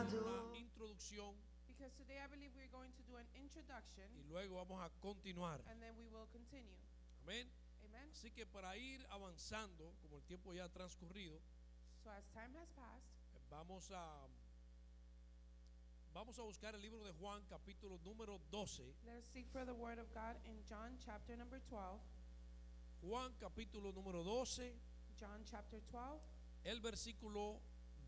Introducción. Because today I believe we're going to do an introduction Y luego vamos a continuar. and then we will continue. Amén. Amen. Así que para ir avanzando, como el tiempo ya ha transcurrido, So as time has passed, vamos a buscar el libro de Juan, capítulo número 12. let us seek for the word of God in John chapter number 12. Juan, capítulo número 12, John chapter 12, el versículo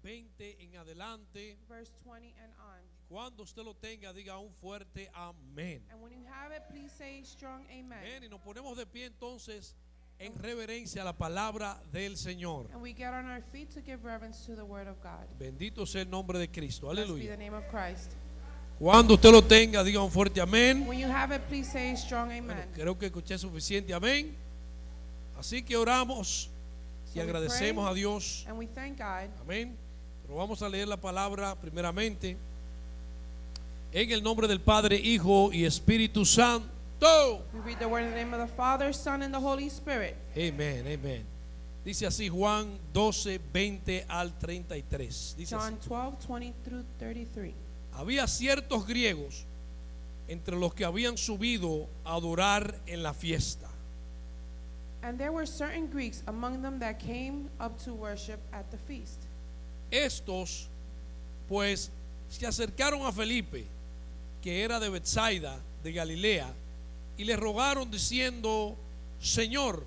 20 en adelante. verse 20 and on. Cuando usted lo tenga, diga un fuerte amén. And when you have it, please say strong amen. Amén. Y nos ponemos de pie entonces en reverencia a la palabra del Señor. And we get on our feet to give reverence to the word of God. Bendito sea el nombre de Cristo. Blessed be the Aleluya. name of Christ. Cuando usted lo tenga, diga un fuerte amén. When you have it, please say strong Bueno, amen. creo que escuché suficiente amén. Así que oramos y So we agradecemos pray a Dios. and we thank God. Amén. Pero vamos a leer la palabra primeramente en el nombre del Padre, Hijo y Espíritu Santo. We read the word in the name of the Father, Son, and the Holy Spirit. Amén, amén. Dice así Juan 12, 20 al 33. Dice así: John 12, 20 through 33. había ciertos griegos entre los que habían subido a adorar en la fiesta. And there were certain Greeks among them that came up to worship at the feast. Estos pues se acercaron a Felipe, que era de Betsaida, de Galilea, y le rogaron diciendo: Señor,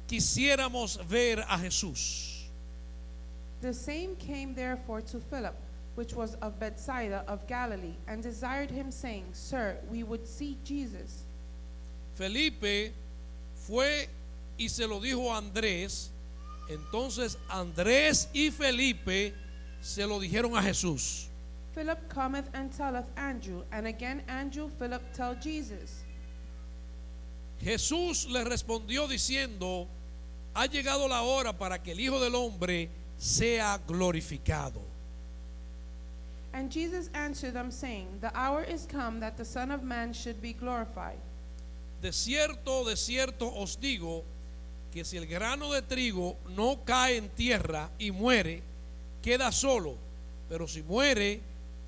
quisiéramos ver a Jesús. The same came therefore to Philip, which was of Bethsaida of Galilee, and desired him, saying, Sir, we would see Jesus. Felipe fue y se lo dijo a Andrés. Entonces Andrés y Felipe se lo dijeron a Jesús. Philip cometh and telleth Andrew, and again Andrew Philip tell Jesus. Jesús le respondió diciendo: ha llegado la hora para que el Hijo del Hombre sea glorificado. And Jesus answered them, saying, The hour is come that the Son of Man should be glorified. De cierto os digo, que si el grano de trigo no cae en tierra y muere, queda solo, pero si muere,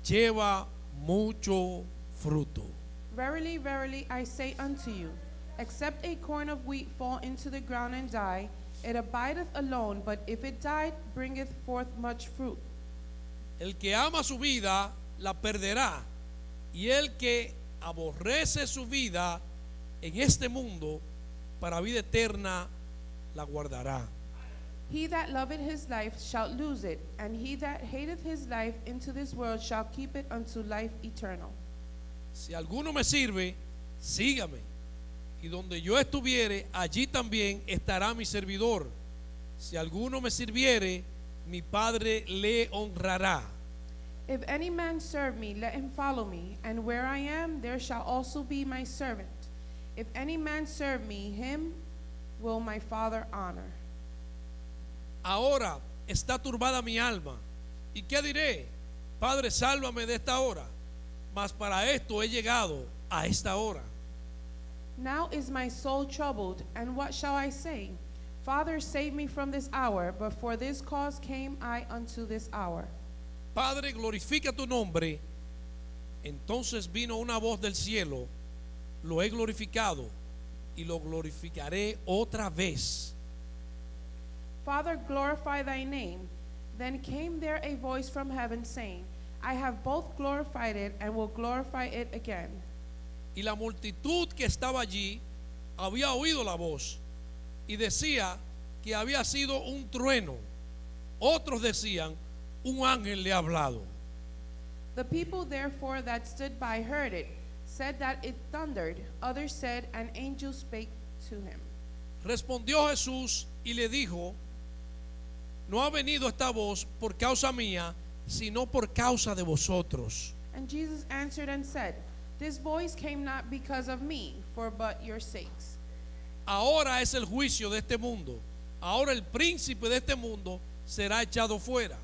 lleva mucho fruto. Verily, verily, I say unto you, except a corn of wheat fall into the ground and die, it abideth alone, but if it die, bringeth forth much fruit. El que ama su vida, la perderá, y el que aborrece su vida en este mundo, para vida eterna, la guardará. He that loveth his life shall lose it, and he that hateth his life into this world shall keep it unto life eternal. Si alguno me sirve, sígame, y donde yo estuviere, allí también estará mi servidor. Si alguno me sirviere, mi Padre le honrará. If any man serve me, let him follow me, and where I am, there shall also be my servant. If any man serve me, him will my Father honor. Ahora está turbada mi alma. ¿Y qué diré? Padre, sálvame de esta hora. Mas para esto he llegado a esta hora. Now is my soul troubled, and what shall I say? Father, save me from this hour, but for this cause came I unto this hour. Padre, glorifica tu nombre. Entonces vino una voz del cielo: lo he glorificado y lo glorificaré otra vez. Father, glorify thy name. Then came there a voice from heaven, saying, I have both glorified it, and will glorify it again. Y la multitud que estaba allí había oído la voz y decía que había sido un trueno. Otros decían: un ángel le ha hablado. The people therefore that stood by heard it, said that it thundered. Others said, an angel spake to him. Respondió Jesús y le dijo: no ha venido esta voz por causa mía, sino por causa de vosotros. And Jesus answered and said, This voice came not because of me, for but your sakes. Ahora es el juicio de este mundo. Ahora el príncipe de este mundo será echado fuera.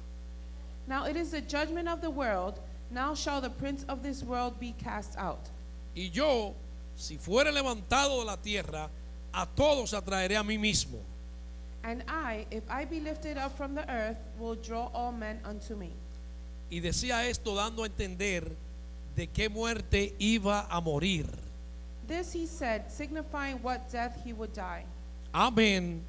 Now it is the judgment of the world. Now shall the prince of this world be cast out. Y yo, si fuere levantado de la tierra, a todos atraeré a mí mismo. And I, if I be lifted up from the earth, will draw all men unto me. Y decía esto dando a entender de qué muerte iba a morir. This he said, signifying what death he would die. Amén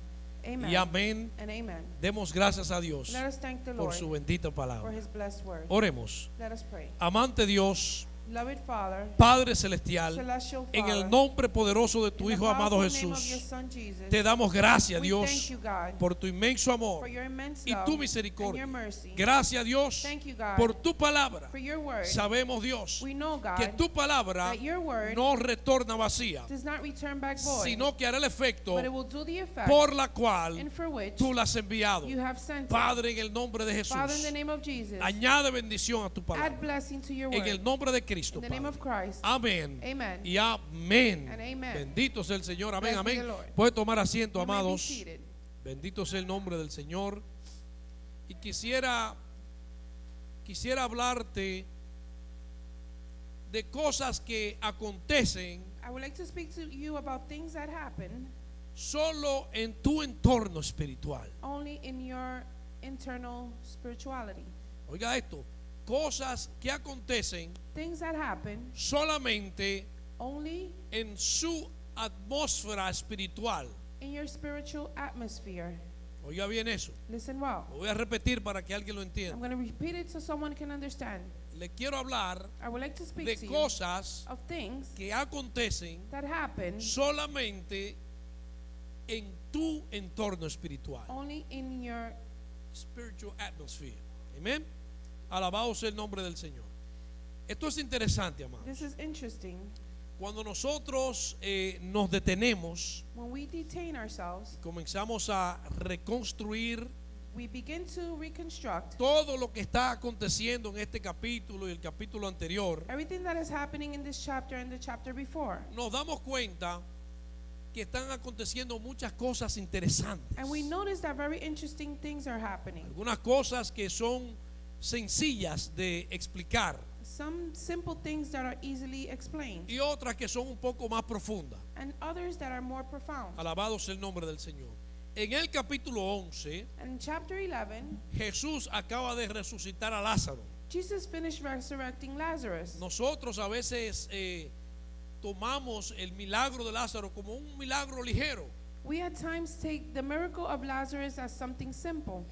Amen. y amén. And amen. Demos gracias a Dios Let us thank the por Lord su bendita for palabra. his blessed word. Oremos. Let us pray. Amante Dios, Beloved Father, Padre Celestial, celestial en Father, el nombre poderoso de in tu the Hijo amado powerful name of your Jesús, Son Jesus, te damos gracias, we Dios, thank you, God, por tu inmenso amor for your immense y love tu and misericordia. your mercy. Gracias, Dios, Thank you, God, por tu palabra. for your word. Sabemos, Dios, We know, God, que tu palabra that your word no retorna vacía, does not return back void, sino que hará el efecto but it will do the effect por la cual and for which tú la has enviado. you have sent it. Padre, en el nombre de Father, in the Jesús, name of Jesus, añade bendición a tu add palabra. blessing to your En word. el nombre de Cristo, In the name Padre. of Christ. Amén. Amen. Y amén. And amen. Bendito sea el Señor. Amén, Blessed be amén. the Lord. Puede tomar asiento, You may be amados. seated. Bendito sea el nombre del Señor. Y quisiera hablarte de cosas que acontecen I would like to speak to you about things that happen solo en tu entorno espiritual. only in your internal spirituality. Oiga esto, cosas que acontecen Things that happen solamente only en su atmósfera espiritual. in your spiritual atmosphere. Oiga bien eso. Listen well. Lo voy a repetir para que alguien lo I'm entienda. going to repeat it so someone can understand. Le quiero hablar I would like to speak de to you cosas of things que acontecen that happen solamente en tu entorno espiritual. only in your Spiritual atmosphere. Amén. Alabado sea el nombre del Señor. Esto es interesante, amados. This is interesting. Cuando nosotros nos detenemos, When we detain ourselves, comenzamos a reconstruir we begin to reconstruct todo lo que está aconteciendo en este capítulo y el capítulo anterior. everything that is happening in this chapter and the chapter before. Nos damos cuenta que están aconteciendo muchas cosas interesantes. And we notice that very interesting things are happening. Algunas cosas que son sencillas de explicar Some simple things that are easily explained, y otras que son un poco más profundas. and others that are more profound. Alabado sea el nombre del Señor. En el capítulo 11, And in chapter 11, Jesús acaba de resucitar a Lázaro. Jesus finished resurrecting Lazarus. Nosotros a veces tomamos el milagro de Lázaro como un milagro ligero. We at times take the miracle of Lazarus as something simple.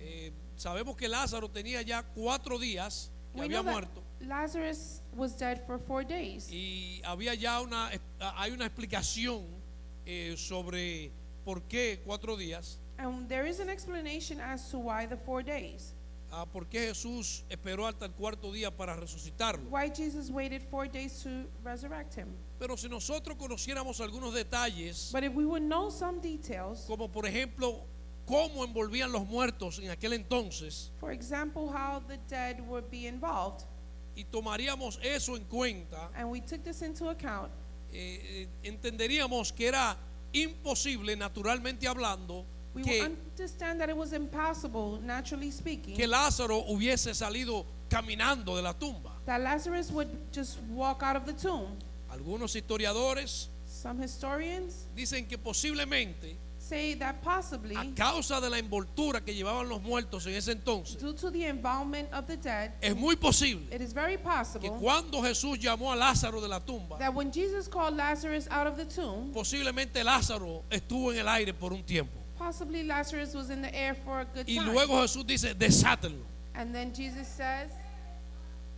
Sabemos que Lázaro tenía ya 4 días que We había know that muerto Lazarus was dead for 4 days. y había ya hay una explicación sobre por qué 4 días. And there is an explanation as to why the 4 days. ¿Por qué Jesús esperó hasta el 4º día para resucitarlo? Why Jesus waited 4 days to resurrect him. Pero si nosotros conociéramos algunos detalles, But if we would know some details, como por ejemplo cómo envolvían los muertos en aquel entonces, for example, how the dead would be involved, y tomaríamos eso en cuenta, and we took this into account, entenderíamos que era imposible, naturalmente hablando, we que, will understand that it was impossible, naturally speaking, que Lázaro hubiese salido caminando de la tumba. that Lazarus would just walk out of the tomb. Algunos historiadores Some historians dicen que posiblemente, say that possibly, a causa de la envoltura que llevaban los muertos en ese entonces, due to the involvement of the dead, es muy posible it is very que possible cuando Jesús llamó a Lázaro de la tumba, that when Jesus called Lazarus out of the tomb, posiblemente Lázaro estuvo en el aire por un tiempo. possibly Lazarus was in the air for a good Y time. luego Jesús dice, desátenlo, And then Jesus says,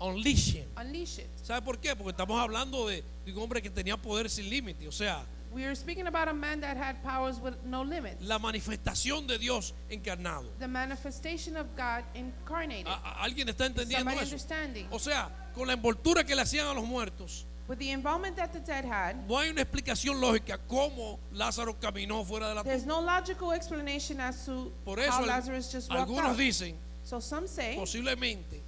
unleash him. unleash it. ¿Sabe por qué? Porque estamos hablando de un hombre que tenía poder sin límite. O sea, We are speaking about a man that had powers with no limits. la manifestación de Dios encarnado. The manifestation of God incarnated. ¿Alguien está entendiendo Somebody eso? understanding. O sea, con la envoltura que le hacían a los muertos, With the involvement that the dead had, no hay una explicación lógica cómo Lázaro caminó fuera de la there's tumba. no logical explanation as to Por how eso Lazarus just walked algunos out. dicen, So some say, posiblemente,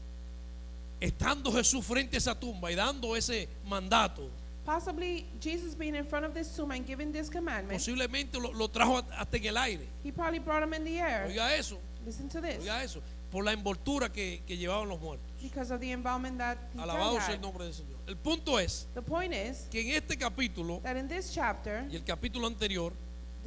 estando Jesús frente a esa tumba y dando ese mandato, possibly Jesus being in front of this tomb and giving this commandment, posiblemente lo trajo hasta en el aire. he probably brought him in the air. Oiga eso, Listen to this. oiga eso, por la envoltura que llevaban los muertos. Because of the involvement that the Alabado dead sea el had. nombre del Señor. El punto es The point is que en este capítulo that in this chapter, y el capítulo anterior,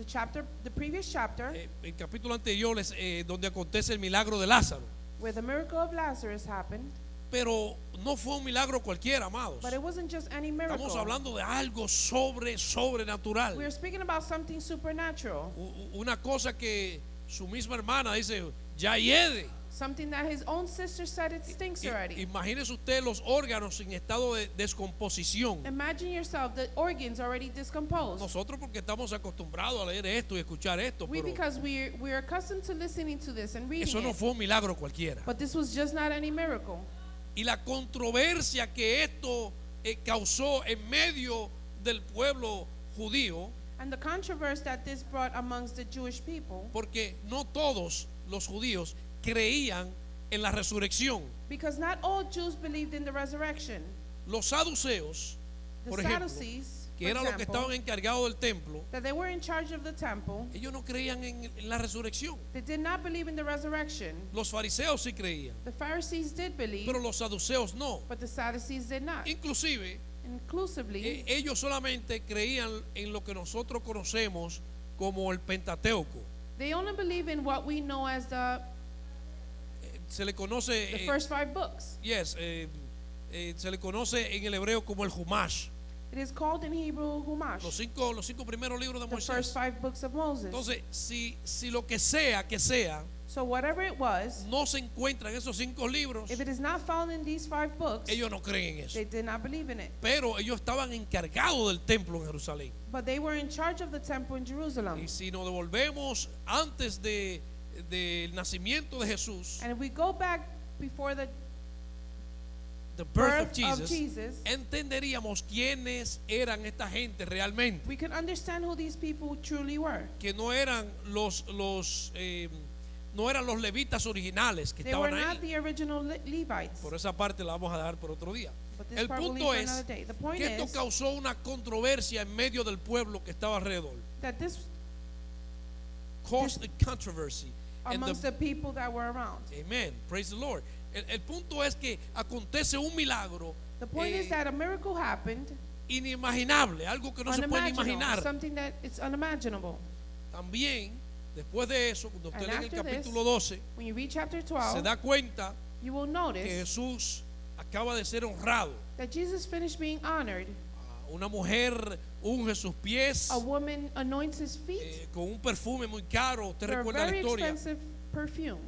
the previous chapter, el capítulo anterior es donde acontece el milagro de Lázaro. where the miracle of Lazarus happened, Pero no fue un milagro cualquiera, amados. but it wasn't just any miracle. Estamos hablando de algo sobrenatural. We are speaking about something supernatural, Una cosa que su misma hermana dice, ya hiede. something that his own sister said it stinks already. Imagínese usted los órganos en estado de descomposición. Imagine yourself, the organs already discomposed. Nosotros porque estamos acostumbrados a leer esto y escuchar esto, We, pero because we're accustomed to listening to this and reading eso no it. fue un milagro cualquiera. But this was just not any miracle. Y la controversia que esto causó en medio del pueblo judío, And the controversy that this brought amongst the Jewish people, porque no todos los judíos creían en la resurrección. because not all Jews believed in the resurrection. Los saduceos, The por ejemplo, Sadducees, que for eran los que example, estaban encargados del templo, that they were in charge of the temple, ellos no creían en la resurrección. they did not believe in the resurrection. Los fariseos sí creían, The Pharisees did believe, pero los saduceos no. but the Sadducees did not. Inclusive, Inclusively, ellos solamente creían en lo que nosotros conocemos como el Pentateuco. they only believe in what we know as the Se le conoce, first 5 books. se le conoce en el hebreo como el Humash, It is called in Hebrew Humash, los cinco primeros libros de the first Moisés. 5 books of Moses. Entonces, si lo que sea, So whatever it was, no se encuentra en esos 5 libros, if it is not found in these 5 books, ellos no creen en eso. they did not believe in it. Pero ellos estaban encargados del templo en Jerusalén. But they were in charge of the temple in Jerusalem. Y si nos devolvemos antes del nacimiento de Jesús, And if we go back before the the birth of birth of Jesus, Jesus, entenderíamos quiénes eran esta gente realmente, we can understand who these people truly were. que no eran no eran los levitas originales que They were estaban not ahí. the original Levites. Por esa parte la vamos a dejar por otro día. But this El part we'll punto leave for es another day. The point que esto is causó una controversia en medio del pueblo que estaba alrededor. that this Caused a controversy. And amongst the people that were around. Amen. Praise the Lord. El punto es que acontece un milagro The point is that a miracle happened, inimaginable, algo que no se puede unimaginable, imaginar. something that it's unimaginable. También, después de eso, cuando usted And lee el after this, capítulo 12, When you read chapter se 12, da cuenta you will que notice Jesús acaba de ser honrado. that Jesus finished being honored. Una mujer unge sus pies A woman anoints his feet con un perfume muy caro. Usted with a recuerda la very historia. expensive perfume.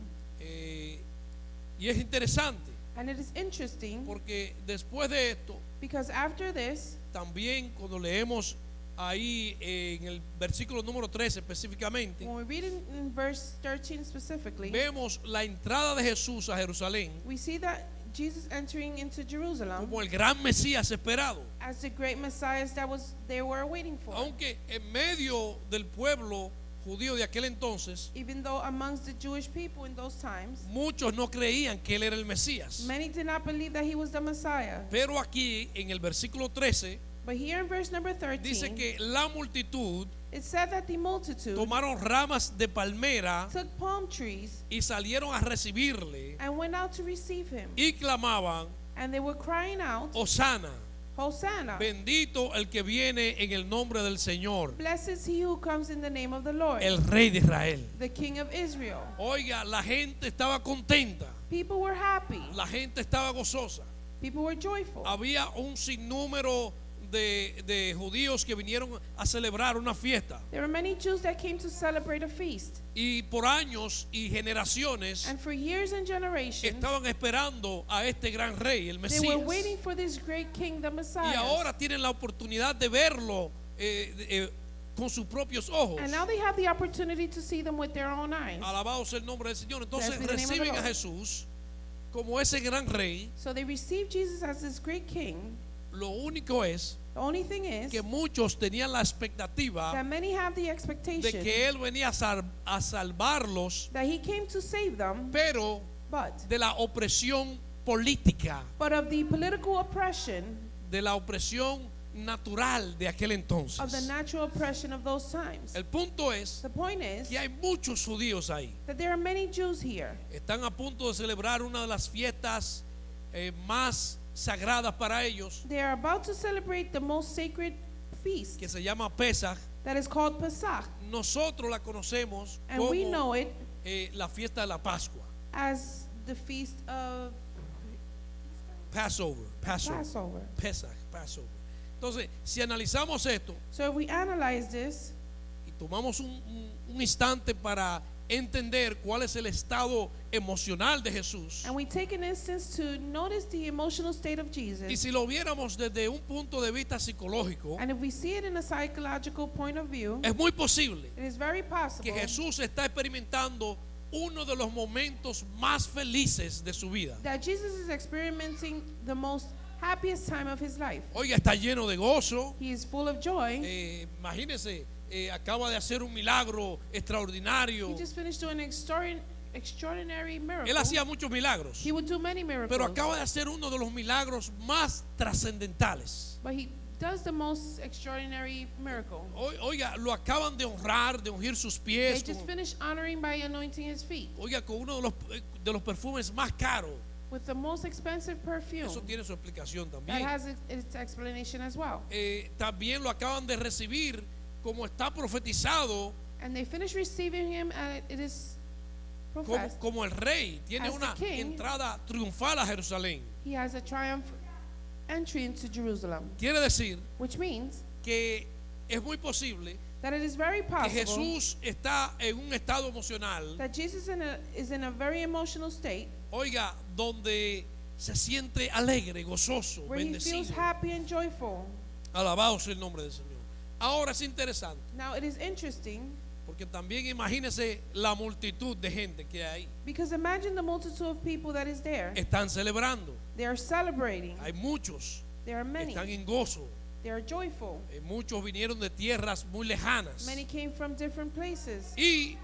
Y es interesante And it is interesting porque después de esto, because after this, también cuando leemos ahí en el versículo número 13 específicamente, when we read in verse 13 specifically, vemos la entrada de Jesús a Jerusalén we see that Jesus entering into Jerusalem como el gran Mesías esperado. as the great Messiah that they were waiting for. Aunque en medio del pueblo judío de aquel entonces, Even though amongst the Jewish people in those times, muchos no creían que él era el Mesías. many did not believe that he was the Messiah. Pero aquí en el versículo 13 But here in verse number dice 13, que la multitud it said that the multitude tomaron ramas de palmera took palm trees y salieron a recibirle and went out to receive him. y clamaban, And they were crying out, Hosana, Hosanna! bendito el que viene en el nombre del Señor, Blessed is he who comes in the name of the Lord, el Rey de Israel. the King of Israel. Oiga, la gente estaba contenta, People were happy. la gente estaba gozosa. People were joyful. Había un sinnúmero de judíos que vinieron a celebrar una fiesta. There were many Jews that came to celebrate a feast. Y por años y generaciones And for years and generations, estaban esperando a este gran rey, el they were Mesías. waiting for this great king, the Y Messiah. ahora tienen la oportunidad de verlo con sus propios ojos. And now they have the opportunity to see them with their own eyes. Alabado sea el nombre del Señor. Entonces Blessed be the name of the reciben a Lord. Jesús como ese gran rey. So they received Jesus as this great king. Lo único es The only thing is que muchos tenían la expectativa that many have the de expectation que Él venía a salvarlos, that he came to save them, pero but de la opresión política, of the political oppression, de la opresión natural de aquel of the entonces. natural oppression of those times. El punto es The point is que hay muchos judíos ahí. that there are many Jews here. Están a punto de celebrar una de las fiestas más sagradas para ellos, They are about to celebrate the most sacred feast que se llama Pesaj, that is called Pesach, Nosotros la conocemos and we como know it la fiesta de la Pascua, as the feast of Passover, Passover. Pesach, Passover. Entonces, si analizamos esto So if we analyze this y tomamos un instante para entender cuál es el estado emocional de Jesús, and we take an instance to notice the emotional state of y Jesus, si lo viéramos desde un punto de vista psicológico, and if we see it in a psychological point of view, es muy posible it is very possible que Jesús está experimentando uno de los momentos más felices de su vida. that Jesus is experiencing the most happiest time of his life. Oiga, está lleno de gozo. He is full of joy. Imagínese, acaba de hacer un milagro extraordinario. He just finished doing an extraordinary miracle. Él hacía muchos milagros, He would do many miracles, pero acaba de hacer uno de los milagros más trascendentales. but he does the most extraordinary miracle. Oiga, lo acaban de honrar, de ungir sus They pies. just finished honoring by anointing his feet Oiga, con uno de los perfumes más caros. with the most expensive perfume. Eso tiene su explicación That también. has its explanation as well. También lo acaban de recibir como está profetizado And they finished receiving him, and it is professed como el rey. Tiene as the una king. entrada triunfal a Jerusalén. he has a triumph entry into Jerusalem, Quiere decir which means que es muy posible that it is very que possible Jesús está en un estado emocional, that Jesus is in a very emotional state oiga, donde se siente alegre, gozoso, where he feels bendecido. happy and joyful. Alabado sea el nombre del Señor. Ahora es interesante, Now it is interesting porque también imagínese la multitud de gente que hay. because imagine the multitude of people that is there. Están celebrando. They are celebrating. Hay muchos, There are many. están en gozo. They are joyful. Muchos vinieron de tierras muy lejanas. Many came from different places. Y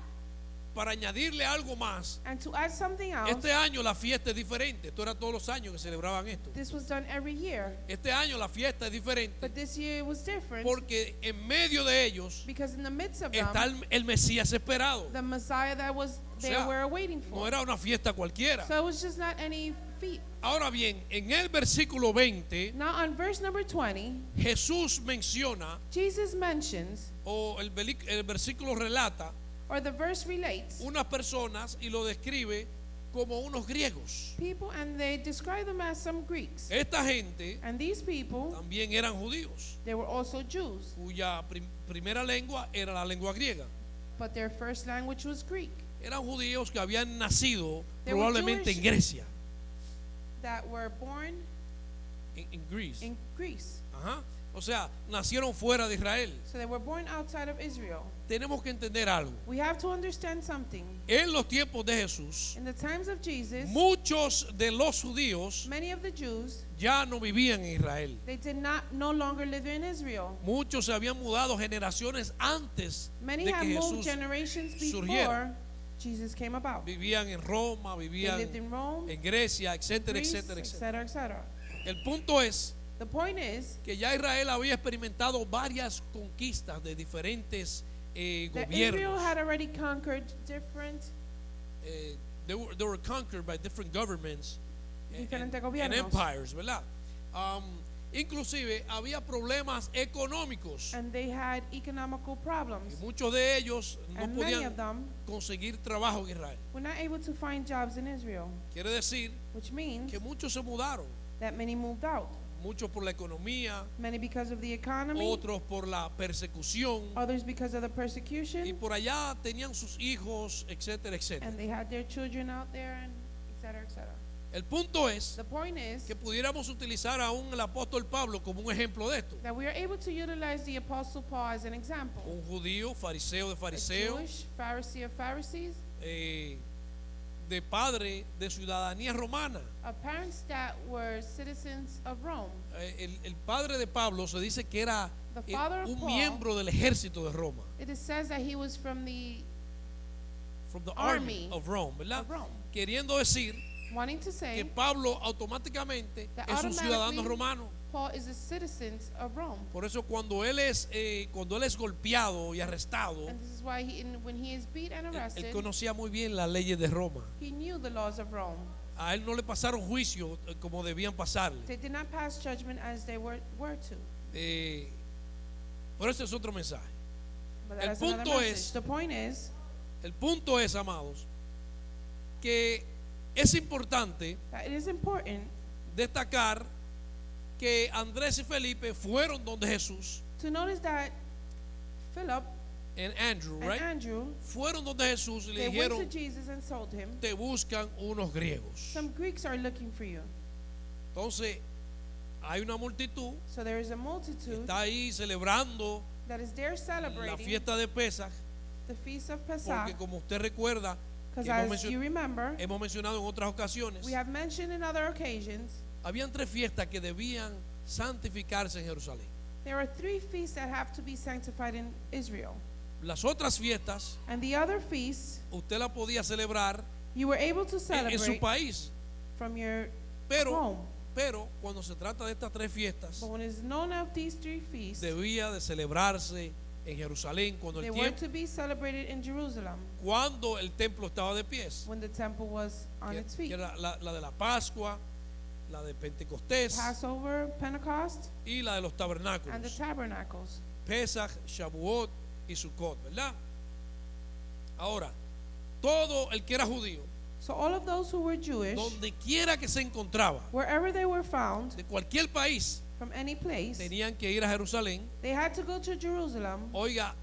para añadirle algo más, And to add something else, este año la fiesta es diferente. Esto era todos los años que celebraban esto. this was done every year. Este año la fiesta es diferente But this year it was different porque en medio de ellos because in the midst of está them, el Mesías esperado. the Messiah that was O they sea, were waiting no for. era una fiesta cualquiera. So it was just not any feat. Ahora bien, en el versículo 20, Now on verse number 20, Jesús menciona, Jesus mentions, o el versículo relata, or the verse relates, unas personas y lo describe como unos griegos. people, and they describe them as some Greeks. Esta gente And these people, también eran judíos, they were also Jews, cuya primera lengua era la lengua griega. but their first language was Greek. Eran judíos que habían nacido They were probablemente en Jewish. Grecia, That were born en Greece. in Greece. Ajá. O sea, nacieron fuera de Israel. So they were born outside of Israel. Tenemos que entender algo. We have to understand something. En los tiempos de Jesús, In the times of Jesus, muchos de los judíos many of the Jews, ya no vivían en Israel. they did not no longer live in Israel. Muchos se habían mudado generaciones antes Many de had que moved Jesús generations before surgiera. Jesus came about. vivían en Roma, They vivían lived in Rome, en Grecia, etcétera, Greece, etcétera, etcétera. etc., etc. El punto es The point is que ya Israel había experimentado varias conquistas de diferentes that Israel gobiernos. had already conquered different They were conquered by different governments Diferentes and gobiernos. empires, ¿verdad? Inclusive había problemas económicos and they had economical y problems. muchos de ellos no And many podían of them conseguir trabajo en Israel. were not able to find jobs in Israel, Quiere decir which means que muchos se mudaron, that many moved out. muchos por la economía, Many because of the economy, otros por la persecución others because of the y persecution, por allá tenían sus hijos, etcétera, etcétera. and they had their children out there, and etc., etc. El punto es The point is que pudiéramos utilizar aún el apóstol Pablo como un ejemplo de esto. that we are able to utilize the Apostle Paul as an example. Un judío, fariseo de A fariseos, Jewish Pharisee of Pharisees, de padre de ciudadanía romana. of parents that were citizens of Rome. El padre de Pablo se dice que era The father of un Paul, miembro del ejército de Roma, it is says that he was from the from the army army of Rome, ¿verdad? of Rome, Queriendo decir wanting to que say Pablo automáticamente that es un ciudadano automatically romano. Paul is a citizen of Rome. Por eso cuando él es golpeado y arrestado, And this is why when he is beat and él arrested, conocía muy bien las leyes de Roma. he knew the laws of Rome. A él no le pasaron juicio como debían pasarle. They did not pass judgment as they were to. Pero ese es otro mensaje. But El that's another punto message. es- The point is El punto es, amados, que es importante that it is important destacar que Andrés y Felipe fueron donde Jesús, to notice that Philip en Andrew, and right? Andrew, Fueron donde Jesús y le they went to dijeron, Jesus and told him, te buscan unos griegos. some Greeks are looking for you. Entonces, hay una multitud So there is a que multitude está ahí celebrando that is there la celebrating fiesta de Pesaj, the feast of porque Pesach. como usted recuerda, Because que as you remember, hemos mencionado en otras ocasiones, we have mentioned in other occasions, habían 3 fiestas que debían santificarse en Jerusalén. there are 3 feasts that have to be sanctified in Israel. Las otras fiestas, And the other feasts, usted las podía celebrar you were able to en su celebrate país, from your pero, home. pero cuando se trata de estas 3 fiestas, But when it's known of these 3 feasts, debía de celebrarse en Jerusalén cuando they el were tiempo, to be celebrated in Jerusalem cuando el templo estaba de pies, when the temple was on que, its que feet. era la de la Pascua, la de Pentecostés Passover, Pentecost, y la de los and the tabernáculos, tabernacles. Pesach, Shavuot y Sukkot, ¿verdad? Ahora, todo el que era judío, So all of those who were Jewish, donde quiera que se encontraba, wherever they were found, de cualquier país, from any place, tenían que ir a Jerusalén, they had to go to Jerusalem oiga,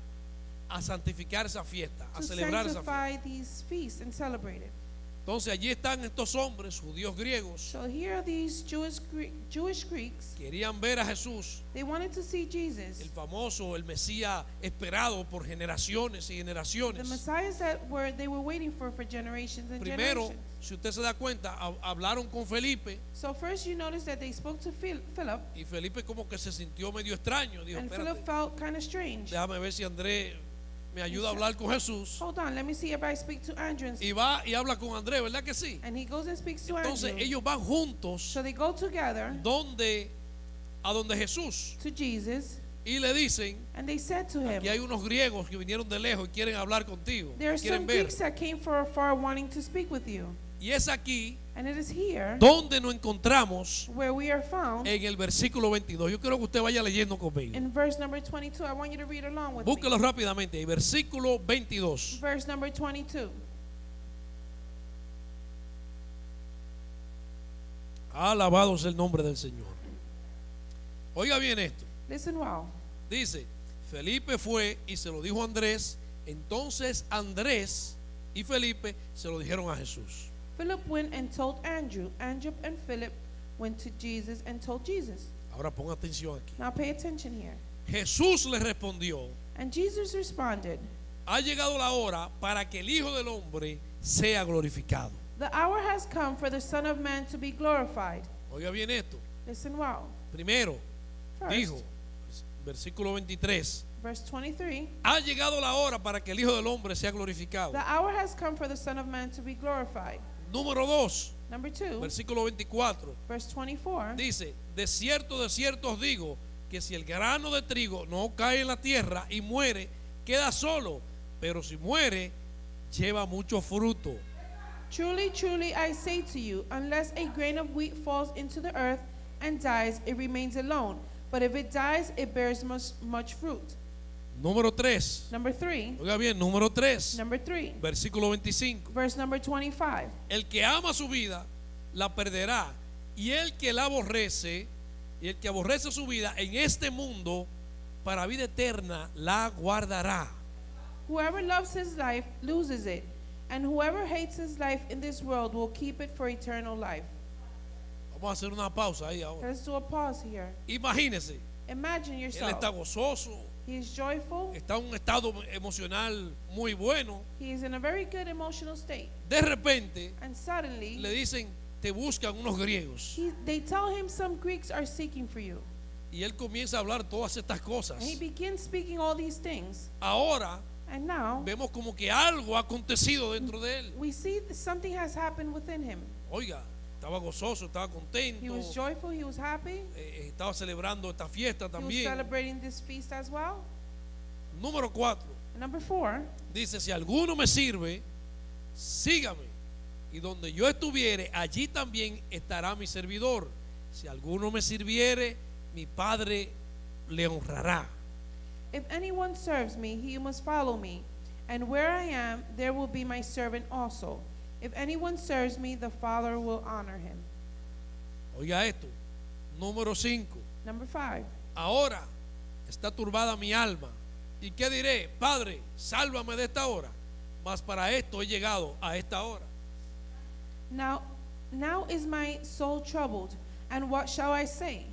a santificar esa fiesta, a to celebrar esa fiesta. sanctify these feasts and celebrate it. Entonces allí están estos hombres, judíos griegos, So here are these Jewish Greeks. querían ver a Jesús, They wanted to see Jesus, el famoso, el Mesías esperado por generaciones y the generaciones. Messiahs they were waiting for generations and Primero, generations. si usted se da cuenta, hablaron con Felipe So first you notice that they spoke to Philip, y Felipe como que se sintió medio extraño. Dijo, and espérate, Philip felt kind of strange. déjame ver si Andrés me ayuda a hablar con Jesús. Hold on, let me see if I speak to Andrew. Y va y habla con Andrés, ¿verdad que sí? And he goes and speaks to Entonces Andrew. ellos van juntos So they go together a donde Jesús to Jesus, y le dicen and they said to him, que hay unos griegos que vinieron de lejos y quieren hablar contigo, there are quieren some ver. Greeks that came from afar wanting to speak with you. Y es aquí And it is here donde nos encontramos where we are found en el versículo 22. Yo quiero que usted vaya leyendo conmigo. in verse number 22. I want you to read along with Búsquelo me. rápidamente. El versículo 22. Verse number 22. Alabado sea el nombre del Señor. Oiga bien esto. Listen well. Dice, Felipe fue y se lo dijo a Andrés. Entonces Andrés y Felipe se lo dijeron a Jesús. Philip went and told Andrew. Andrew and Philip went to Jesus and told Jesus. Ahora ponga atención aquí. Now pay attention here. Jesús le respondió, And Jesus responded, ha llegado la hora para que el Hijo del Hombre sea glorificado. the hour has come for the Son of Man to be glorified. Oiga bien esto. Listen well. Primero, First, dijo, versículo 23, verse 23. ha llegado la hora para que el Hijo del Hombre sea glorificado. The hour has come for the Son of Man to be glorified. Número 2, Number 2, versículo 24, verse 24. dice, de cierto os digo, que si el grano de trigo no cae en la tierra y muere, queda solo, pero si muere, lleva mucho fruto. Truly, truly, I say to you, unless a grain of wheat falls into the earth and dies, it remains alone. But if it dies, it bears much fruit. Número 3, Number 3, oiga bien, número 3, number 3, versículo 25. verse number 25. El que ama su vida, la perderá. Y el que la aborrece, y el que aborrece su vida en este mundo, para vida eterna, la guardará. Whoever loves his life loses it, and whoever hates his life in this world will keep it for eternal life. Vamos a hacer una pausa ahí ahora. Let's do a pause here. Imagínese, Imagine él está yourself. gozoso, He is joyful. está en un estado emocional muy bueno. He is in a very good emotional state. De repente And suddenly, le dicen, te buscan unos griegos. they tell him some Greeks are seeking for you. Y él comienza a hablar todas estas cosas. And he begins speaking all these things. Ahora And now, vemos como que algo ha acontecido dentro de él. we see that something has happened within him. Oiga, estaba gozoso, estaba He contento, was joyful, he was happy, estaba celebrando esta fiesta he was también. celebrating this feast as well. Número 4, And number 4, dice, si alguno me sirve, sígame. Y donde yo estuviere, allí también estará mi servidor. Si alguno me sirviere, mi Padre le honrará. If anyone serves me, he must follow me. And where I am, there will be my servant also. If anyone serves me, the Father will honor him. Oiga esto. Número 5. Number 5. Ahora está turbada mi alma. ¿Y qué diré? Padre, sálvame de esta hora. Mas para esto he llegado a esta hora. Now is my soul troubled, and what shall I say?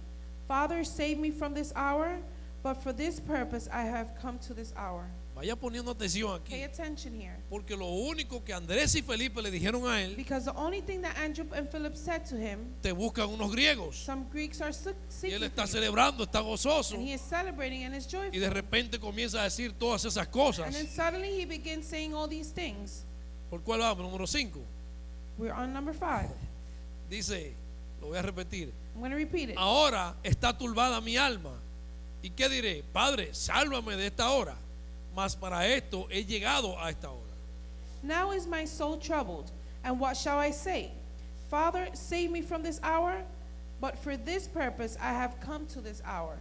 Father, save me from this hour, but for this purpose I have come to this hour. Vaya poniendo atención Pay aquí. attention here. Porque lo único que Andrés y Felipe le dijeron a él, Because the only thing that Andrew and Philip said to him, te buscan unos griegos. some Greeks are Y él seeking está for you. celebrando, está gozoso. And he is celebrating and is joyful. Y de repente comienza a decir todas esas And cosas. then suddenly he begins saying all these things. ¿Por cuál vamos? Número 5. We're on number 5. Dice, lo voy a repetir. I'm going to repeat it. Ahora está turbada mi alma. ¿Y qué diré? Padre, sálvame de esta hora. Mas para esto he llegado a esta hora. Now is my soul troubled, and what shall I say? Father, save me from this hour, but for this purpose I have come to this hour.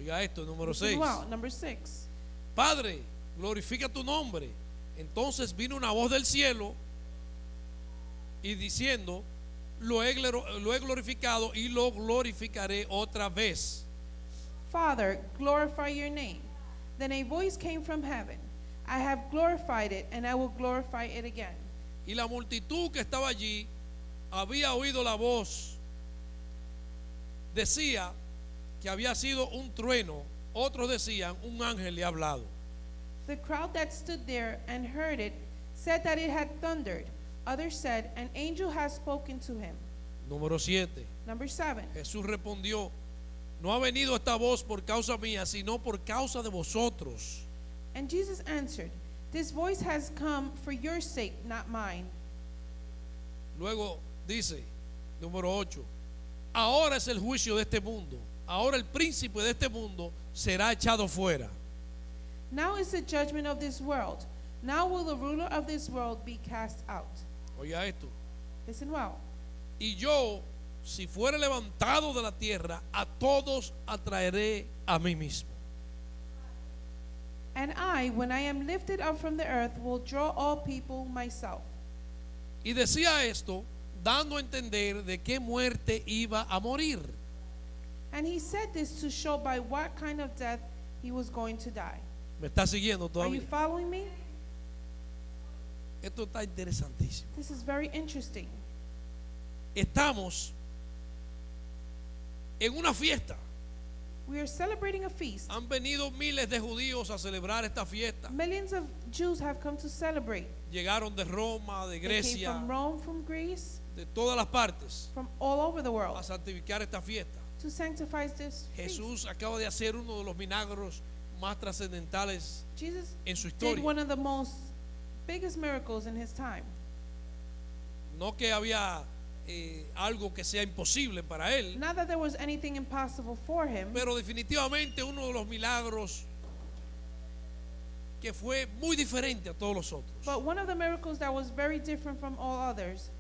Oiga esto, número Listen 6. well, number 6. Padre, glorifica tu nombre. Entonces vino una voz del cielo y diciendo, lo he glorificado y lo glorificaré otra vez. Father, glorify your name. Then a voice came from heaven. I have glorified it, and I will glorify it again. Y la multitud que estaba allí había oído la voz. Decía que había sido un trueno. Otros decían, un ángel le ha hablado. The crowd that stood there and heard it said that it had thundered. Others said, an angel has spoken to him. Número 7. Number 7. Jesús respondió, no ha venido esta voz por causa mía, sino por causa de vosotros. And Jesus answered, this voice has come for your sake, not mine. Luego dice, número 8, ahora es el juicio de este mundo. Ahora el príncipe de este mundo será echado fuera. Now is the judgment of this world. Now will the ruler of this world be cast out. Oiga esto. Listen well. Y yo, si fuere levantado de la tierra, a todos atraeré a mí mismo. And I, when I am lifted up from the earth, will draw all people myself. Y decía esto, dando a entender de qué muerte iba a morir. And he said this to show by what kind of death he was going to die. ¿Me está siguiendo Are you todavía? following me? Esto está interesantísimo. This is very interesting. Estamos en una fiesta. We are celebrating a feast. Han venido miles de judíos a celebrar esta fiesta. Millions of Jews have come to celebrate. Llegaron de Roma, de They came Grecia, from Rome, from Greece, de todas las partes from all over the a world santificar esta fiesta. to sanctify this feast. Jesús acaba de hacer uno de los milagros más trascendentales Jesus en su did historia. one of the most biggest miracles in his time. No que había algo que sea imposible para él, Not that there was anything impossible for him, pero definitivamente uno de los milagros que fue muy diferente a todos los otros. but one of the miracles that was very different from all others.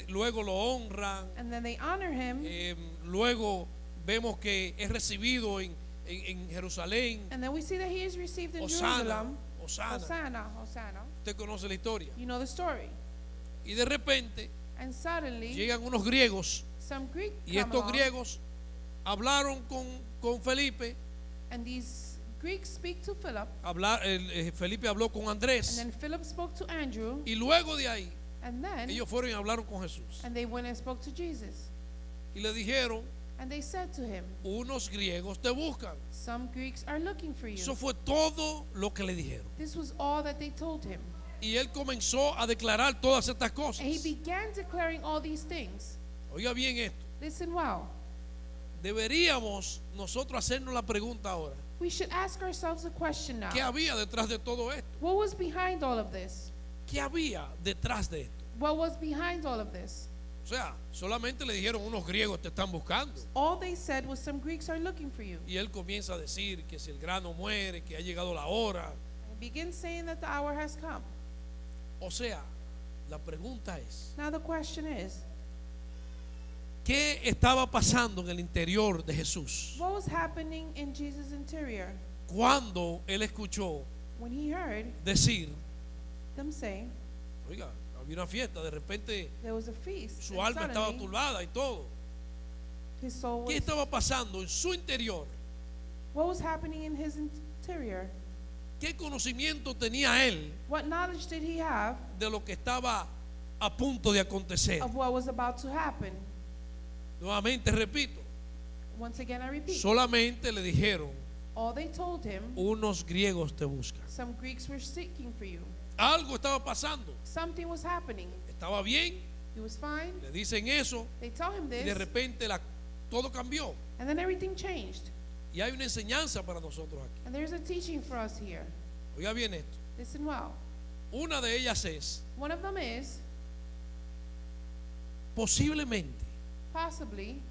Luego lo honran, And then they honor him, luego vemos que es recibido en Jerusalén. and then we see that he is received in Hosanna, Jerusalem. Hosanna. Hosanna, Hosanna. Usted conoce la historia. You know the story. Y de repente And suddenly, llegan unos griegos some Greek y come estos along, griegos hablaron con Felipe. and these Greeks speak to Philip, Felipe habló con and Andrés then Philip spoke to Andrew, y luego de ahí and then ellos fueron y hablaron con Jesús and they went and spoke to Jesus. y le dijeron, And they said to him, unos griegos te buscan. some Greeks are looking for you. Eso fue todo lo que le dijeron. This was all that they told him. Y él comenzó a declarar todas estas cosas. And he began declaring all these things. Oiga bien esto. Listen well. Deberíamos nosotros hacernos la pregunta ahora. We should ask ourselves a question now. ¿Qué había detrás de todo esto? What was behind all of this? ¿Qué había detrás de esto? What was behind all of this? O sea, solamente le dijeron unos griegos te están buscando. All they said was some Greeks are looking for you. Y él comienza a decir que si el grano muere, que ha llegado la hora. And begins saying that the hour has come. O sea, la pregunta es, Now the question is, ¿qué estaba pasando en el interior de Jesús? what was happening in Jesus' interior? cuando él escuchó when he heard decir, them say oiga, había una fiesta, de repente there was a feast, su and alma estaba suddenly turbada y todo. his soul ¿Qué was, estaba pasando en su interior? what was happening in his interior? ¿Qué conocimiento tenía él What knowledge did he have de lo que estaba a punto de acontecer? of what was about to happen? Nuevamente repito, Once again, I repeat, solamente le dijeron, all they told him, unos griegos te buscan. some Greeks were seeking for you. Algo estaba pasando, Something was happening. estaba bien, He was fine. le dicen eso They tell him y de this, repente todo cambió. and then everything changed. Y hay una enseñanza para nosotros aquí. And there's a teaching for us here. Oiga bien esto. Listen well. Una de ellas es, One of them is posiblemente, possibly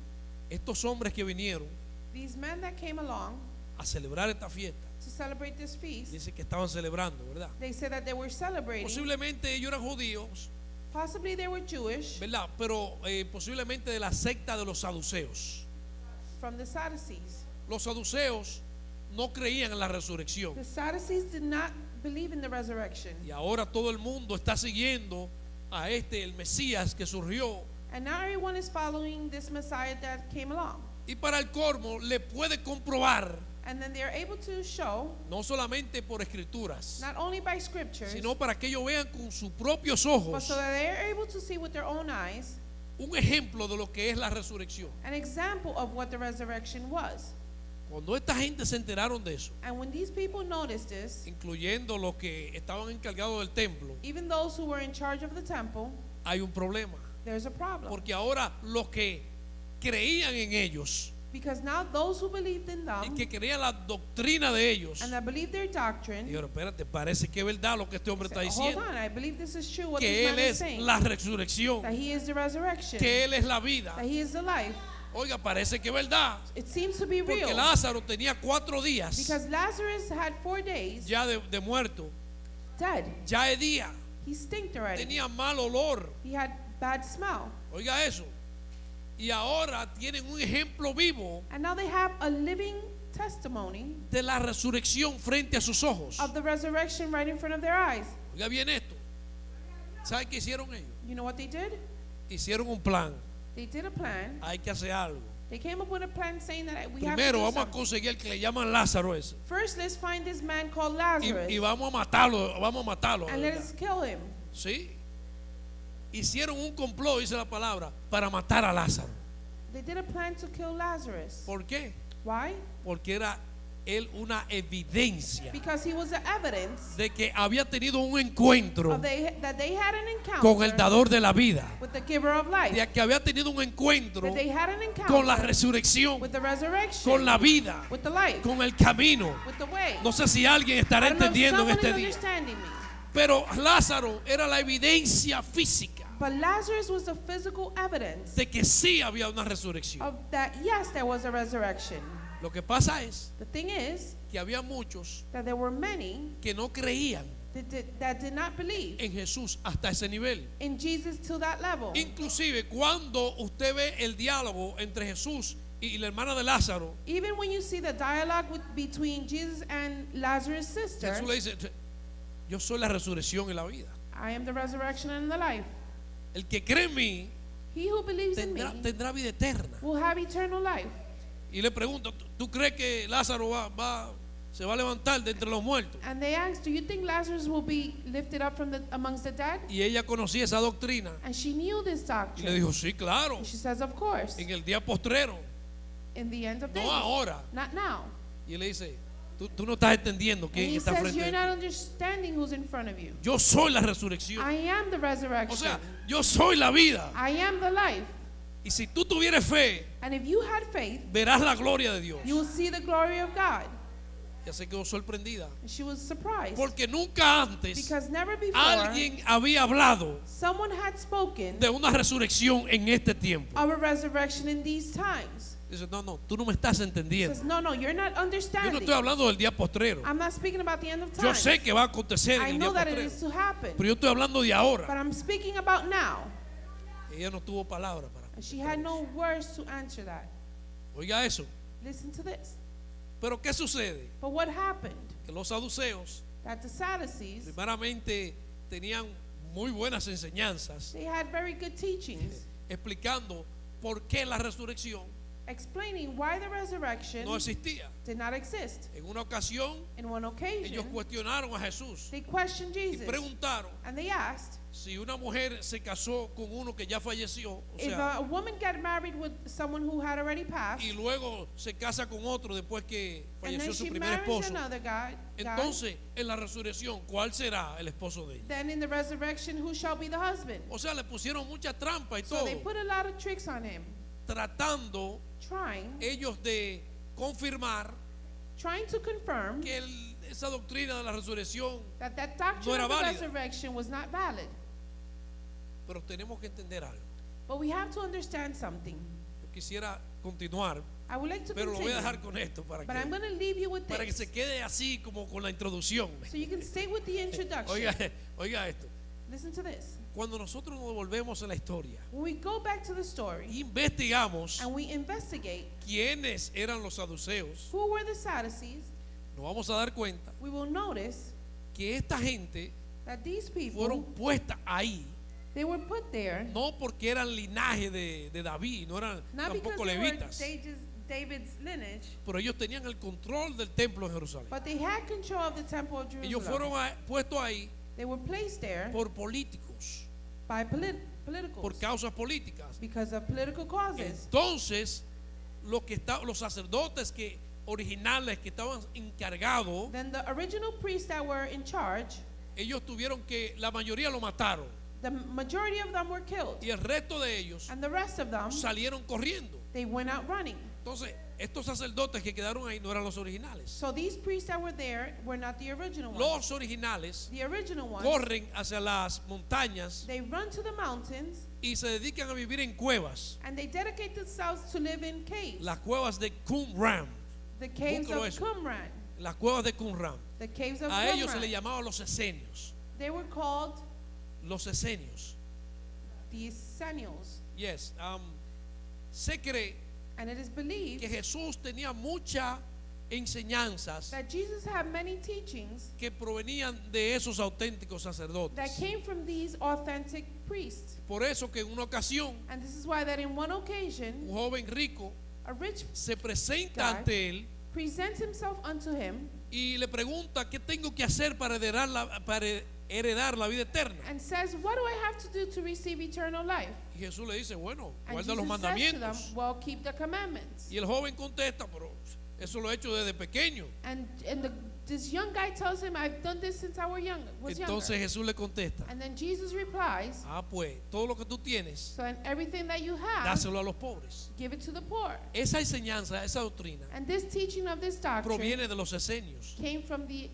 estos hombres que vinieron these men that came along a celebrar esta fiesta, to celebrate this feast. dice que estaban celebrando, ¿verdad? They said that they were celebrating. Posiblemente ellos eran judíos, Possibly they were Jewish, ¿verdad? Pero posiblemente de la secta de los saduceos. from the Sadducees. Los saduceos no creían en la resurrección. The Sadducees did not believe in the resurrection. Y ahora todo el mundo está siguiendo a el Mesías que surgió. And now everyone is following this Messiah that came along. Y para el colmo le puede comprobar, And then they're able to show, no solamente por escrituras, not only by scriptures, sino para que ellos vean con sus propios but ojos so that they're able to see with their own eyes un ejemplo de lo que es la resurrección. an example of what the resurrection was. Cuando esta gente se enteraron de eso, And when these people noticed this, incluyendo los que estaban encargados del templo, even those who were in charge of the temple, hay un problema. there's a problem. Porque ahora los que creían en ellos Because now those who believed in y them que creían la doctrina de ellos, and that believed their doctrine, dijeron, espérate, parece que es verdad lo que este hombre está said, hold diciendo, on, I believe this is true what que this Él man is es saying, la resurrección, that he is the resurrection, que Él es la vida. that he is the life. Oiga, parece que es verdad, It seems to be porque real. Lázaro tenía 4 días Because Lazarus had 4 days ya de muerto, dead. ya es día, He stinked already. tenía mal olor. He had bad smell. Oiga eso. Y ahora tienen un ejemplo vivo And now they have a living testimony de la resurrección frente a sus ojos. of the resurrection right in front of their eyes. Oiga bien esto. ¿Sabe qué hicieron ellos? You know what they did? Hicieron un plan. They did a plan. Hay que hacer algo. They came up with a plan saying that we have to Primero do vamos a something. conseguir el que le llaman Lázaro ese. First, let's find this man called Y Lazarus. vamos a matarlo, And ¿verdad? let's kill him. ¿Sí? Hicieron un complot, dice la palabra, para matar a Lázaro. They did a plan to kill Lazarus. ¿Por qué? Why? Porque era él una evidencia Because he was the evidence de que había tenido un encuentro that they had an encounter con el dador de la vida, with the giver of life. de que había tenido un encuentro That they had an con la encounter resurrección, with the resurrection, con la vida, with the life, con el camino. with the way. No sé si alguien I estará don't know if entendiendo en someone este is día, understanding me. pero Lázaro era la evidencia física But Lazarus was the physical evidence de que sí había una resurrección. of that, yes, there was a resurrection. Lo que pasa es The thing is que había muchos that there were many que no creían that did not believe en Jesús hasta ese nivel. in Jesus to that level. Inclusive cuando usted ve el diálogo entre Jesús y la hermana de Lázaro, Even when you see the dialogue between Jesus and Lazarus' sister, Jesús le dice, yo soy la resurrección y la vida. I am the resurrection and the life. El que cree en mí He who believes in me tendrá vida eterna. will have eternal life. Y le pregunto, ¿tú crees que Lázaro se va a levantar de entre los muertos? And they asked, do you think Lazarus will be lifted up from amongst the dead? Y ella conocía esa doctrina. And she knew this Y le doctrine. dijo, sí, claro, And she says, of course, en el día postrero, in the end of days. no ahora. Not now. Y él le dice, tú no estás entendiendo And quién he está says, frente you're de not ti. understanding who's in front of you. Yo soy la resurrección. I am the O resurrection. sea, yo soy la vida. I am the life. Y si tú tuvieras fe, And if you had faith, verás la gloria de Dios. you will see the glory of God. Ya se quedó sorprendida. And she was surprised. Porque nunca antes Because never before, alguien había hablado someone had spoken de una resurrección en este tiempo. of a resurrection in these times. Dice, no, tú no me estás He entendiendo. says, no, you're not Yo no understanding. estoy hablando del día postrero. I'm not speaking about the end of time. Yo sé que va a acontecer en I el know día that it postrero. is to happen. Pero yo estoy hablando de But ahora. I'm speaking about now. Ella no tuvo palabra para And she had no words to answer that. Oiga eso. Listen to this. Pero ¿qué sucede? But what happened? Que los saduceos That the Sadducees, primeramente tenían muy buenas enseñanzas they had very good teachings explicando por qué la resurrección explaining why the resurrection no existía. did not exist. En una ocasión In one ellos occasion, cuestionaron a Jesús they questioned y Jesus preguntaron and they asked, si una mujer se casó con uno que ya falleció, o if sea, a woman got married with someone who had already passed, y luego se casa con otro después que and then falleció su she primer marries esposo, another guy, entonces en la resurrección, ¿cuál será el esposo de ella? then in the resurrection, who shall be the husband? O sea, le pusieron mucha trampa y So todo, they put a lot of tricks on him, tratando trying ellos de confirmar to confirm que esa doctrina de la resurrección, that doctrine no era of the válida. resurrection was not valid. pero tenemos que entender algo. But we have to understand something. Yo quisiera continuar, I would like to pero lo voy a continue, dejar con esto para but I'm que, going to leave you with para que this, se quede así como con la introducción. so you can stay with the introduction. Oiga esto. Listen to this. Cuando nosotros nos volvemos a la historia When we go back to the story y investigamos and we investigate quiénes eran los saduceos, who were the Sadducees, nos vamos a dar cuenta we will notice que esta gente that these fueron people, puestas ahí they were put there no porque eran linaje de David, no eran not because tampoco they were levitas, David's lineage, pero ellos tenían el control del templo en Jerusalén. but they had control of the temple of Ellos Jerusalem. fueron puestos ahí They were placed there por políticos, by por politicals, causas políticas. because of political causes. Entonces, los sacerdotes originales que estaban encargados, Then the original priests that were in charge, ellos tuvieron que, la mayoría lo mataron the majority of them were killed, y el resto de ellos and the rest of them, salieron corriendo. they went out running. Entonces, estos sacerdotes que quedaron ahí no eran los originales. So these priests that were there were not the original ones. Los originales The original ones, corren hacia las montañas they run to the mountains y se dedican a vivir en cuevas, and they dedicate themselves to live in caves. las cuevas de Qumran, The caves búscalo of eso. Qumran. las cuevas de Qumran. The caves of A ellos se les Qumran. llamaba los esenios, They were called los esenios. the Essenials. Yes, se cree And it is que believed Jesús tenía muchas enseñanzas that Jesus had many teachings que provenían de esos auténticos that sacerdotes. came from these authentic priests. Por eso que en una ocasión And this is why that in one occasion, un joven rico a rich se presenta Guy. ante él presents himself unto him y le pregunta qué tengo que hacer para heredar la vida eterna. and says, what do I have to do to receive eternal life? Y Jesús le dice, bueno, And guarda los Jesus says to them, mandamientos. well, keep the commandments. Y el joven contesta, pero eso lo he hecho desde pequeño. And this young guy tells him, I've done this since I was younger. Entonces Jesús le contesta, And then Jesus replies, pues todo lo que tú tienes, so and everything that you have, dáselo a los pobres. give it to the poor. Esa enseñanza, esa doctrina And this teaching of this doctrine proviene de los esenios. came from the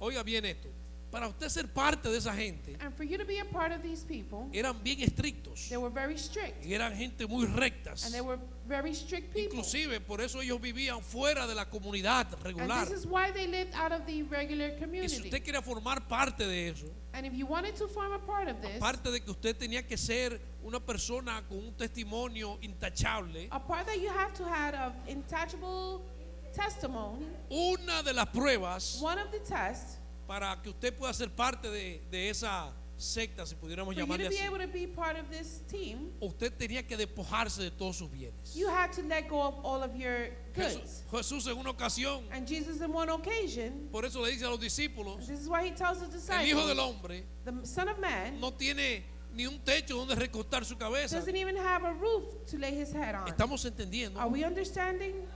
Oiga bien esto, para usted ser parte de esa gente, and for you to be a part of these people, eran bien estrictos they were very strict. y eran gente muy rectas. And they were very strict people. Inclusive por eso ellos vivían fuera de la comunidad And regular. this is why they lived out of the regular Y si community. usted quería formar parte de eso, And if you wanted to form a part of this, aparte de que usted tenía que ser una persona con un testimonio intachable, a part that you have to have of intouchable testimony, una de las pruebas one of the tests para que usted pueda ser parte de esa secta, si pudiéramos for you llamarle to be así, able to be part of this team, usted tenía que despojarse de todos sus bienes. you had to let go of all of your goods. Jesús en una ocasión, And Jesus, in one occasion, por eso le dice a los discípulos, this is why he tells the el Hijo del disciples, Hombre the Son of Man no tiene ni un techo donde recostar su cabeza. doesn't even have a roof to lay his head on. Estamos entendiendo, Are we understanding?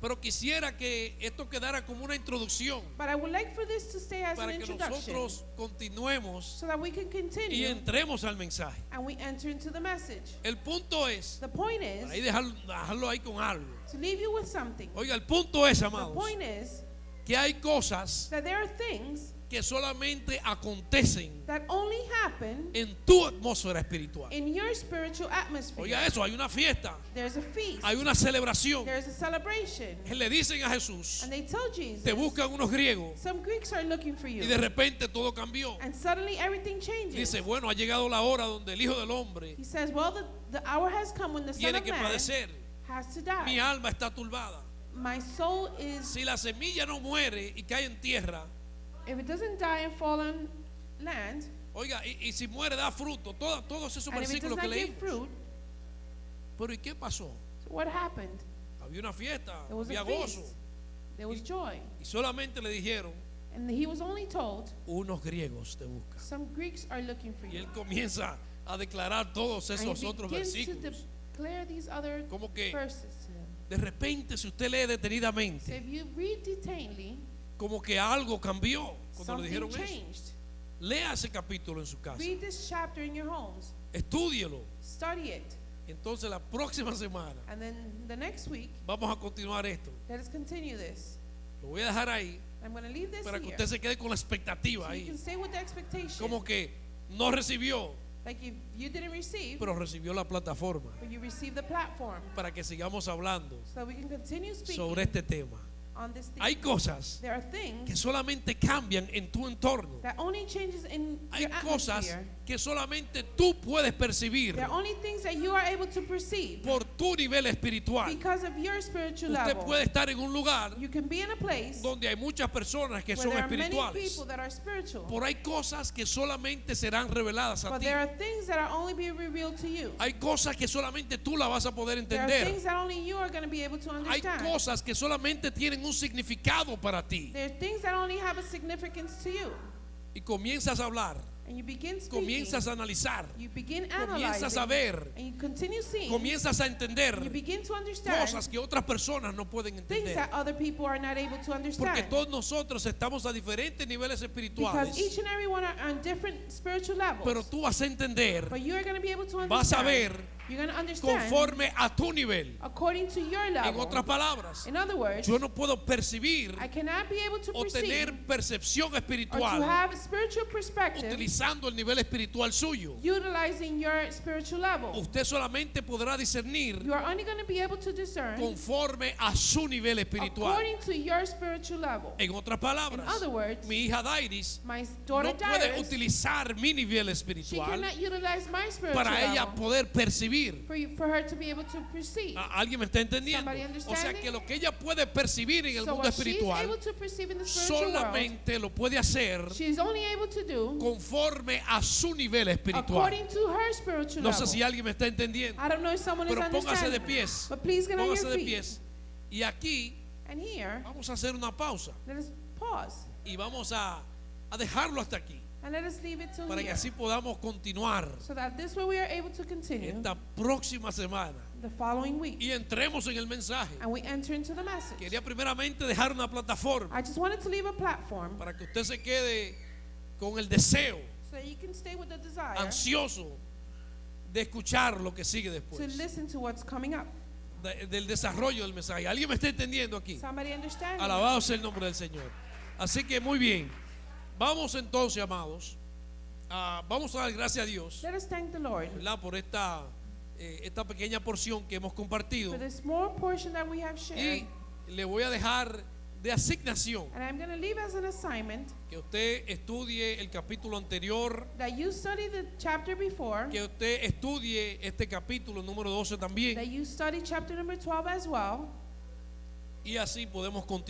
pero quisiera que esto quedara como una introducción But I would like for this to stay as an para que introduction nosotros continuemos so that we can y continue entremos al mensaje. and we enter into the message. El punto es, The point para ahí is dejarlo ahí con algo. to leave you with something. Oiga, el punto es, The amados, point is que hay cosas that there are things que solamente acontecen that only happen en tu atmósfera espiritual. in your spiritual atmosphere. Oiga eso, hay una fiesta, There's a feast. hay una celebración. There's a celebration. Le dicen a Jesús, And they tell Jesus, te buscan unos griegos some Greeks are looking for y you. de repente todo cambió. And suddenly everything changes. Dice, bueno, ha llegado la hora donde el Hijo del Hombre He says, well, the hour has come when the Son tiene of que Man padecer. has to Mi die. alma está turbada. My soul is, Si la semilla no muere y cae en tierra, if it doesn't die and fall on land, oiga, y si muere da fruto, todos esos and if it does versículos que not give leímos. fruit, Pero ¿y qué pasó? so what happened? Había una fiesta, There was había a gozo. feast. There was joy. Y solamente le dijeron, And he was only told, unos griegos te buscan. some Greeks are looking for Y you. él comienza a declarar todos And esos he otros begins to versículos. declare these other Como que verses to them. de repente, si usted lee So detenidamente, if you read detainedly, como que algo cambió cuando le something dijeron eso. changed. Lea ese capítulo en su casa. Read this chapter in your homes. Estúdielo. Study it. Entonces la próxima semana And then the next week, vamos a continuar esto. let us continue this. Lo voy a dejar ahí I'm going to leave this para que here. usted se quede con la expectativa So you ahí. can stay with the expectation. Como que no recibió, Like if you didn't receive, pero recibió la plataforma but you received the platform. para que sigamos hablando So we can continue speaking sobre este tema. on this thing. Hay cosas There are que things solamente cambian en tu entorno. that only changes in Hay your cosas atmosphere. que solamente tú puedes percibir There are only things that you are able to perceive por tu nivel espiritual. because of your spiritual Usted level. puede estar en un lugar You can be in a place donde hay muchas personas que where son there are many espirituales. people that are spiritual. Pero hay cosas que solamente serán reveladas a But ti. there are things that are only being revealed to you. Hay cosas que solamente tú las vas a poder There are entender. things that only you are going to be able to Hay understand. cosas que solamente tienen un significado para ti. There are things that only have a significance to you. Y comienzas a hablar, And you begin speaking. comienzas a analizar, You begin comienzas analyzing. a ver, And you continue seeing. comienzas a You entender begin to understand cosas que otras personas no pueden things entender. that other people are not able to Porque understand. todos nosotros estamos a diferentes niveles Because espirituales. each and every one are on different spiritual levels. Pero tú vas a entender, But you are going to be able to understand. vas a ver You're going to understand conforme a tu nivel. according to your En level. otras palabras, In other words, yo no puedo percibir I cannot be able to o perceive tener percepción or to espiritual have a spiritual perspective utilizando el nivel espiritual suyo. utilizing your spiritual level. Usted solamente podrá discernir You are only going to be able to discern conforme a su nivel espiritual. according to your spiritual level. En otras In palabras, other words, mi hija Dairis my daughter no puede Darius, utilizar mi nivel she espiritual cannot utilize my spiritual para ella level poder percibir. for her to be able to perceive. ¿Alguien me está entendiendo? Somebody O sea understanding? que lo que ella puede percibir en el So mundo what she's espiritual able to perceive in the spiritual world, solamente lo puede hacer she's only able to do conforme a su nivel espiritual. according to her spiritual No level. sé si alguien me está entendiendo, I don't know if someone is pero póngase de understanding. pies. But please get on Póngase your de feet. pies. Y aquí And here, vamos a hacer una pausa let us pause y vamos a dejarlo hasta aquí and let us leave it till para que here. así podamos continuar So that this way we are able to continue esta próxima semana the following week. y entremos en el mensaje. And we enter into the message. Quería primeramente dejar una plataforma I just wanted to leave a platform para que usted se quede con el deseo so that you can stay with the desire ansioso de escuchar lo que sigue to después listen to what's coming up. del desarrollo del mensaje. ¿Alguien me está entendiendo aquí? Somebody understand? Alabado sea el nombre del Señor. Así que muy bien. Vamos entonces, amados, vamos a dar gracias a Dios, Let us thank the Lord ¿verdad? Por esta pequeña porción que hemos compartido. for this small portion that we have shared. Y le voy a dejar de asignación And I'm going to leave as an assignment que usted estudie el capítulo anterior, that you study the chapter before, que usted estudie este capítulo número 12 that también, you study chapter number 12 as well. y así podemos continuar.